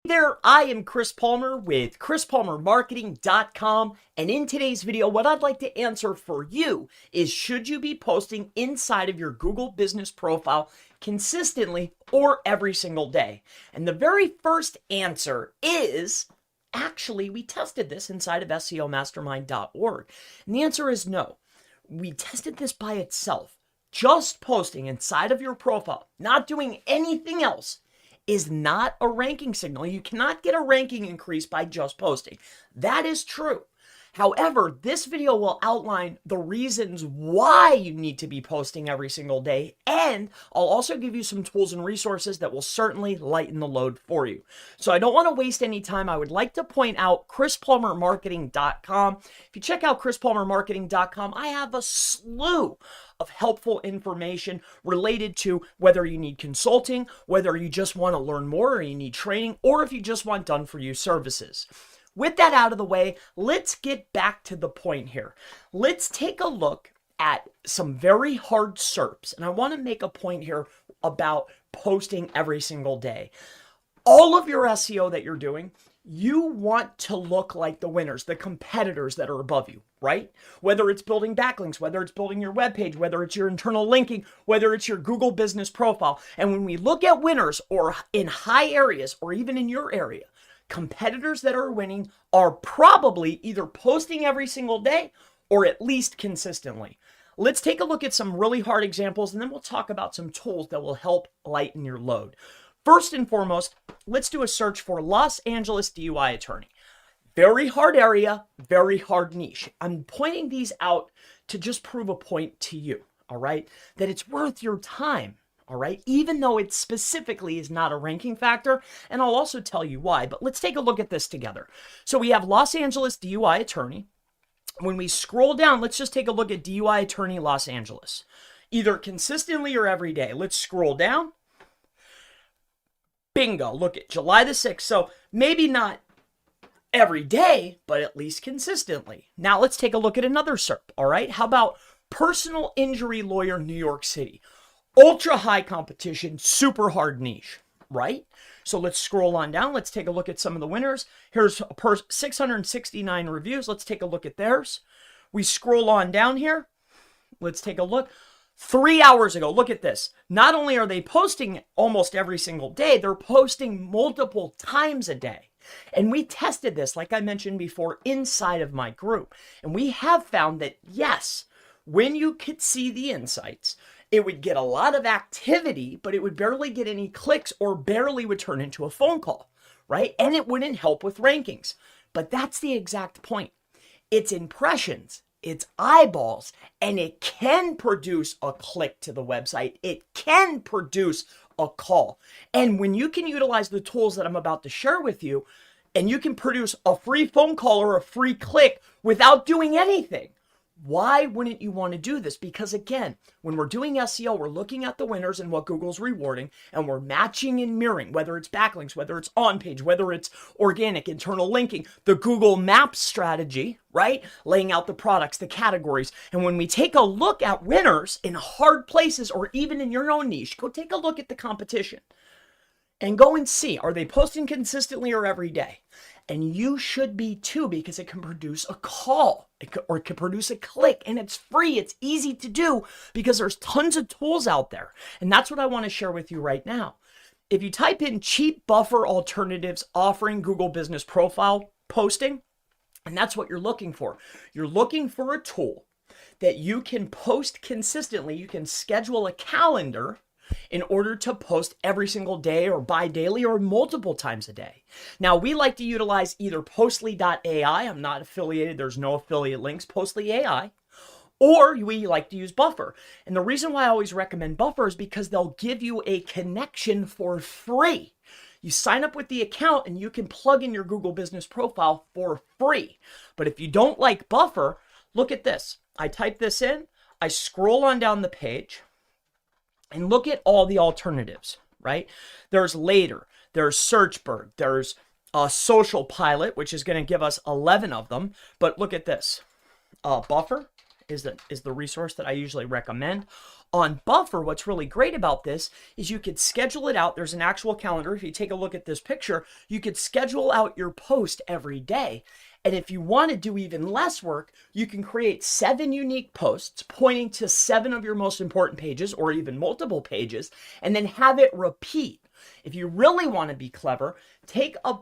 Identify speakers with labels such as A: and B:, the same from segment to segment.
A: There, I am Chris Palmer with ChrisPalmerMarketing.com, and in today's video, what I'd like to answer for you is, should you be posting inside of your Google business profile consistently or every single day? And the very first answer is, actually, we tested this inside of SEOmastermind.org, and the answer is no. We tested this by itself. Just posting inside of your profile, not doing anything else, is not a ranking signal. You cannot get a ranking increase by just posting. That is true. However, this video will outline the reasons why you need to be posting every single day, and I'll also give you some tools and resources that will certainly lighten the load for you. So I don't want to waste any time. I would like to point out ChrisPalmerMarketing.com. If you check out ChrisPalmerMarketing.com, I have a slew of helpful information related to whether you need consulting, whether you just want to learn more or you need training, or if you just want done-for-you services. With that out of the way, let's get back to the point here. Let's take a look at some very hard SERPs, and I want to make a point here about posting every single day. All of your SEO that you're doing, you want to look like the winners, the competitors that are above you, right? Whether it's building backlinks, whether it's building your web page, whether it's your internal linking, whether it's your Google business profile. And when we look at winners or in high areas or even in your area, competitors that are winning are probably either posting every single day or at least consistently. Let's take a look at some really hard examples, and then we'll talk about some tools that will help lighten your load. First and foremost, let's do a search for Los Angeles DUI attorney. Very hard area, very hard niche. I'm pointing these out to just prove a point to you, all right? That it's worth your time. All right, even though it specifically is not a ranking factor, and I'll also tell you why, but let's take a look at this together. So we have Los Angeles DUI attorney. When we scroll down, let's just take a look at DUI attorney Los Angeles, either consistently or every day. Let's scroll down. Bingo, look at July the 6th. So maybe not every day, but at least consistently. Now let's take a look at another SERP, all right? How about personal injury lawyer, New York City? Ultra high competition, super hard niche, right? So let's scroll on down. Let's take a look at some of the winners. Here's 669 reviews. Let's take a look at theirs. We scroll on down here. Let's take a look. 3 hours ago, look at this. Not only are they posting almost every single day, they're posting multiple times a day. And we tested this, like I mentioned before, inside of my group. And we have found that, yes, when you could see the insights, it would get a lot of activity, but it would barely get any clicks or barely would turn into a phone call, right? And it wouldn't help with rankings. But that's the exact point. It's impressions, it's eyeballs, and it can produce a click to the website. It can produce a call. And when you can utilize the tools that I'm about to share with you, and you can produce a free phone call or a free click without doing anything, why wouldn't you want to do this? Because again, when we're doing SEO, we're looking at the winners and what Google's rewarding, and we're matching and mirroring, whether it's backlinks, whether it's on page, whether it's organic, internal linking, the Google Maps strategy, right? Laying out the products, the categories. And when we take a look at winners in hard places or even in your own niche, go take a look at the competition and go and see, are they posting consistently or every day? And you should be too, because it can produce a call or it can produce a click, and it's free. It's easy to do because there's tons of tools out there. And that's what I want to share with you right now. If you type in cheap buffer alternatives offering Google business profile posting, and that's what you're looking for. You're looking for a tool that you can post consistently. You can schedule a calendar in order to post every single day or bi-daily or multiple times a day. Now, we like to utilize either Postly.ai. I'm not affiliated. There's no affiliate links. Postly AI. Or we like to use Buffer. And the reason why I always recommend Buffer is because they'll give you a connection for free. You sign up with the account and you can plug in your Google business profile for free. But if you don't like Buffer, look at this. I type this in. I scroll on down the page. And look at all the alternatives, right? There's Later, there's Searchbird, there's Social Pilot, which is going to give us 11 of them. But look at this, Buffer, is the resource that I usually recommend. On Buffer, what's really great about this is you could schedule it out. There's an actual calendar. If you take a look at this picture, you could schedule out your post every day. And if you want to do even less work, you can create 7 unique posts pointing to 7 of your most important pages or even multiple pages, and then have it repeat. If you really want to be clever, take a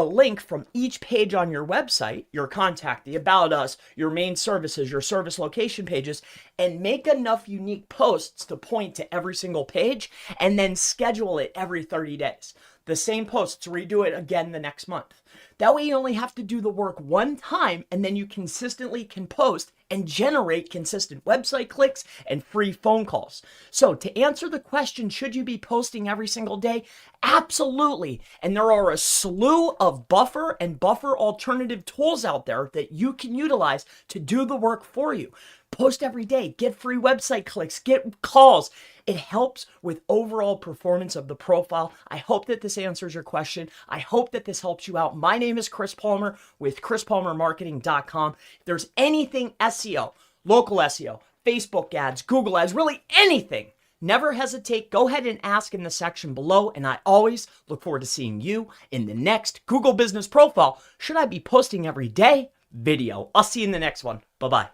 A: link from each page on your website, your contact, the about us, your main services, your service location pages, and make enough unique posts to point to every single page, and then schedule it every 30 days. The same posts, redo it again the next month. That way you only have to do the work one time, and then you consistently can post and generate consistent website clicks and free phone calls. So to answer the question, should you be posting every single day? Absolutely. And there are a slew of Buffer and Buffer alternative tools out there that you can utilize to do the work for you. Post every day, get free website clicks, get calls. It helps with overall performance of the profile. I hope that this answers your question. I hope that this helps you out. My name is Chris Palmer with chrispalmermarketing.com. If there's anything SEO, local SEO, Facebook ads, Google ads, really anything, never hesitate. Go ahead and ask in the section below. And I always look forward to seeing you in the next Google Business Profile. Should I be posting every day? Video. I'll see you in the next one. Bye-bye.